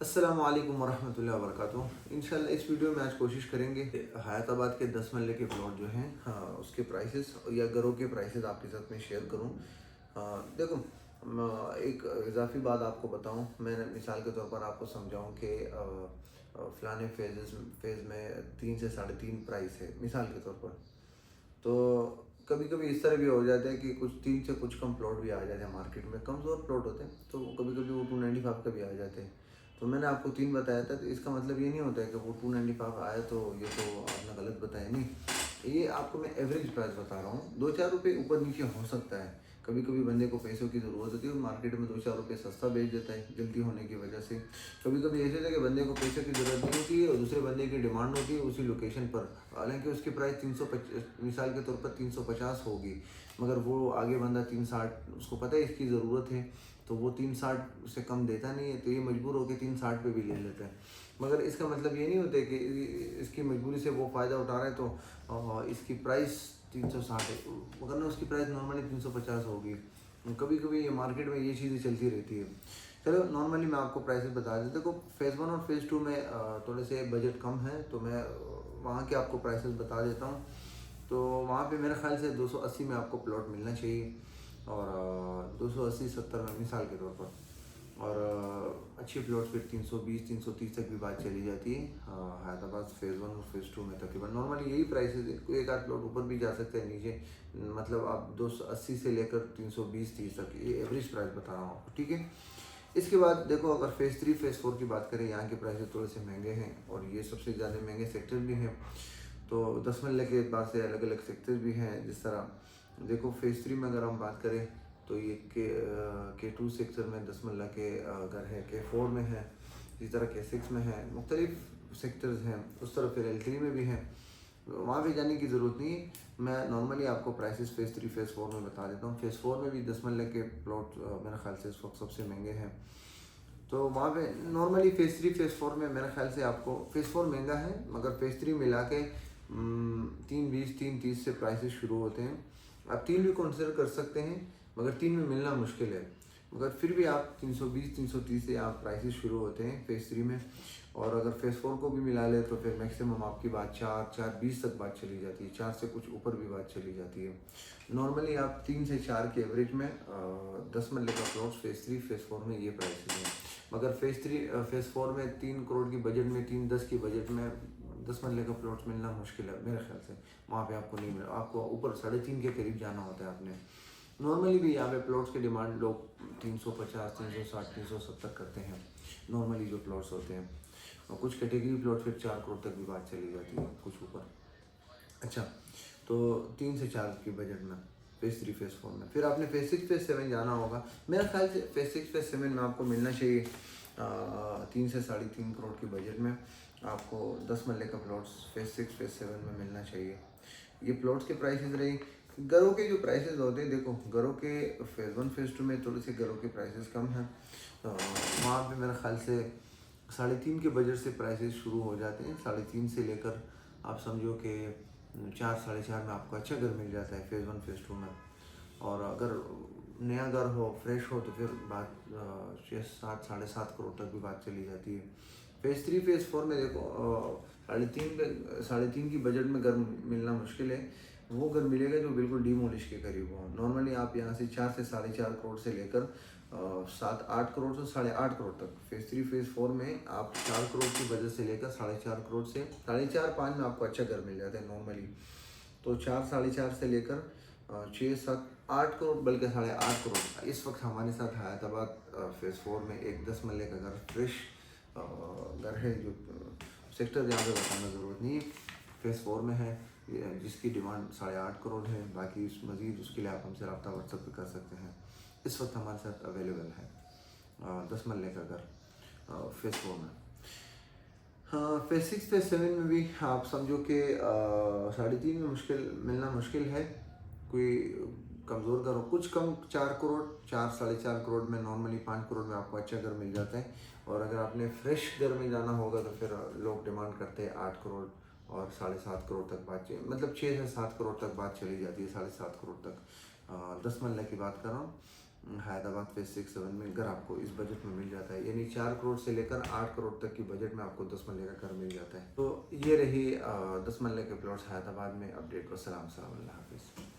अस्सलाम वालेकुम वरहमतुल्लाहि वबरकातुहू। इंशाल्लाह इस वीडियो में आज कोशिश करेंगे हयाताबाद के 10 मरले के प्लॉट जो हैं, हाँ, उसके प्राइसेस या घरों के प्राइसेस आपके साथ में शेयर करूं। देखो, एक इजाफी बात आपको बताऊं। मैंने मिसाल के तौर पर आपको समझाऊं कि फ़लाने फेज़ में 3 से 3.5 प्राइस है मिसाल के तौर पर। तो कभी कभी इस तरह भी हो जाता है कि कुछ 3 से कुछ कम प्लॉट भी आ जाते हैं मार्केट में, कमज़ोर प्लॉट होते हैं, तो कभी कभी वो 295 का भी आ जाते हैं। तो मैंने आपको 3 बताया था, तो इसका मतलब ये नहीं होता है कि वो 295 आया तो ये तो आपने गलत बताया, नहीं। ये आपको मैं एवरेज प्राइस बता रहा हूँ। 2-4 रुपये ऊपर नीचे हो सकता है। कभी कभी बंदे को पैसों की ज़रूरत होती है, मार्केट में 2-4 रुपये सस्ता बेच देता है जल्दी होने की वजह से। कभी कभी ऐसे होता है कि बंदे को पैसों की ज़रूरत नहीं होती है और दूसरे बंदे की डिमांड होती है उसी लोकेशन पर, हालांकि उसकी प्राइस 350, मिसाल के तौर पर 350 होगी, मगर वो आगे बंदा 360, उसको पता है इसकी ज़रूरत है, तो वो 360 से कम देता नहीं है, तो ये मजबूर होकर 360 पे भी ले लेते हैं। मगर इसका मतलब ये नहीं होता कि इसकी मजबूरी से वो फ़ायदा उठा रहा है तो इसकी प्राइस 360 है, मगर ना उसकी प्राइस नॉर्मली 350 होगी। कभी कभी ये मार्केट में ये चीज़ें चलती रहती है। चलो, नॉर्मली मैं आपको प्राइसेस बता देता हूँ। देखो, फ़ेज़ 1 और फ़ेज़ 2 में थोड़े से बजट कम है, तो मैं वहाँ के आपको प्राइसेस बता देता हूँ। तो वहाँ पे मेरे ख्याल से 280 में आपको प्लॉट मिलना चाहिए, और 280-70 में मिसाल के तौर पर, और अच्छी प्लॉट्स फिर 320-330 तक भी बात चली जाती है। हैदराबाद फ़ेज़ 1 और फ़ेज़ 2 में तकरीबन नॉर्मली यही प्राइसेस है। कोई एक आध प्लॉट ऊपर भी जा सकते हैं, नीचे, मतलब आप 280 से लेकर 320-30 तक, ये एवरेज प्राइस बता रहा हूँ आपको, ठीक है। इसके बाद देखो, अगर फ़ेज़ 3 फ़ेज़ 4 की बात करें, यहाँ के प्राइसेस थोड़े से महंगे हैं और ये सबसे ज़्यादा महंगे सेक्टर भी हैं। तो 10 मरले के बाद से अलग अलग सेक्टर्स भी हैं। जिस तरह देखो, फ़ेज़ 3 में अगर हम बात करें तो ये के 2 सेक्टर में 10 मरला के घर है, के 4 में है, इसी तरह के 6 में है, मुख्तलिफ सेक्टर्स हैं। उस तरह फिर L3 में भी हैं, वहाँ भी जाने की ज़रूरत नहीं है। मैं नॉर्मली आपको प्राइसेस फ़ेज़ 3 फ़ेज़ 4 में बता देता हूँ। फ़ेज़ 4 में भी 10 मरले के प्लॉट मेरे ख्याल से इस वक्त सबसे महंगे हैं। तो वहाँ पे नॉर्मली फ़ेज़ 3 फ़ेज़ 4 में मेरे ख्याल से आपको फ़ेज़ 4 महंगा है, मगर फ़ेज़ 3 मिला के 320-330 से प्राइसेस शुरू होते हैं। आप 3 भी कंसिडर कर सकते हैं, मगर 3 में मिलना मुश्किल है। मगर फिर भी आप 320-330 से आप प्राइसेस शुरू होते हैं फ़ेज़ 3 में। और अगर फ़ेज़ 4 को भी मिला ले तो फिर मैक्सिमम आपकी बात 4-420 तक बात चली जाती है, 4 से कुछ ऊपर भी बात चली जाती है। नॉर्मली आप 3 से 4 के एवरेज में 10 मरले का प्लॉट्स फ़ेज़ 3 फ़ेज़ 4 में ये प्राइसेस हैं। मगर फ़ेज़ 4 में 3 करोड़ की बजट में, 3-10 की बजट में 10 मरले का प्लॉट्स मिलना मुश्किल है मेरे ख्याल से। वहाँ पे आपको नहीं मिला, आपको ऊपर 3.5 के करीब जाना होता है आपने। नॉर्मली भी यहाँ पे प्लॉट्स की डिमांड लोग 350, 360, 370 करते हैं, नॉर्मली जो प्लॉट्स होते हैं। और कुछ कैटेगरी प्लॉट फिर 4 करोड़ तक भी बात चली जाती है, कुछ ऊपर। अच्छा, तो 3 से 4 की बजट में फ़ेज़ 3 फ़ेज़ 4 में, फिर आपने फ़ेज़ 6 फ़ेज़ 7 जाना होगा। मेरे ख्याल से फ़ेज़ 6 फ़ेज़ 7 में आपको मिलना चाहिए 3 से 3.5 करोड़ की बजट में आपको 10 मरले का प्लॉट्स फ़ेज़ 6 फ़ेज़ 7 में मिलना चाहिए। ये प्लॉट्स के प्राइसेस रहे। घरों के जो प्राइसेस होते हैं, देखो, घरों के फ़ेज़ 1 फ़ेज़ 2 में थोड़े से घरों के प्राइसेस कम हैं। वहाँ पे मेरे ख्याल से 3.5 के बजट से प्राइसेस शुरू हो जाते हैं। 3.5 से लेकर आप समझो कि 4 4.5 में आपको अच्छा घर मिल जाता है फ़ेज़ 1 फ़ेज़ 2 में। और अगर नया घर हो, फ्रेश हो, तो फिर बात 6-7 7.5 करोड़ तक भी बात चली जाती है। फ़ेज़ 3 फ़ेज़ 4 में देखो, 3.5 की बजट में घर मिलना मुश्किल है। वो घर मिलेगा जो बिल्कुल डीमोलिश के करीब हो। नॉर्मली आप यहाँ से 4 से 4.5 करोड़ से लेकर 7-8 करोड़ से 8.5 करोड़ तक फ़ेज़ 3 फ़ेज़ 4 में आप 4 करोड़ की बजट से लेकर 4.5 करोड़ से 4.5-5 में आपको अच्छा घर मिल जाता है नॉर्मली। तो 4-4.5 से लेकर 6-7-8 करोड़, बल्कि 8.5 करोड़ इस वक्त हमारे साथ हैदराबाद फ़ेज़ 4 में एक 10 मरले का घर, फ्रेश घर है, जो सेक्टर यहाँ पे बताना ज़रूरत नहीं है, फ़ेज़ 4 में है, जिसकी डिमांड 8.5 करोड़ है। बाकी मज़ीद उसके लिए आप हमसे रब्ता व्हाट्सएप पे कर सकते हैं। इस वक्त हमारे साथ अवेलेबल है 10 मरले का घर फ़ेज़ 4 में। हाँ, फ़ेज़ 6 फ़ेज़ 7 में भी आप समझो कि 3.5 में मिलना मुश्किल है। कोई कमज़ोर घर हो, कुछ कम 4 करोड़, 4-4.5 करोड़ में, नॉर्मली 5 करोड़ में आपको अच्छा घर मिल जाता है। और अगर आपने फ्रेश घर में जाना होगा तो फिर लोग डिमांड करते हैं 8 करोड़ और 7.5 करोड़ तक बात मतलब 6 से 7 करोड़ तक बात चली जाती है, 7.5 करोड़ तक। 10 मरले की बात कर रहा हूँ। हैदराबाद फेज 6-7 में घर आपको इस बजट में मिल जाता है, यानी 4 करोड़ से लेकर 8 करोड़ तक की बजट में आपको 10 मरले का घर मिल जाता है। तो ये रही 10 मरले के प्लॉट्स हैदराबाद में अपडेट। वस्सलाम, अल्लाह हाफिज़।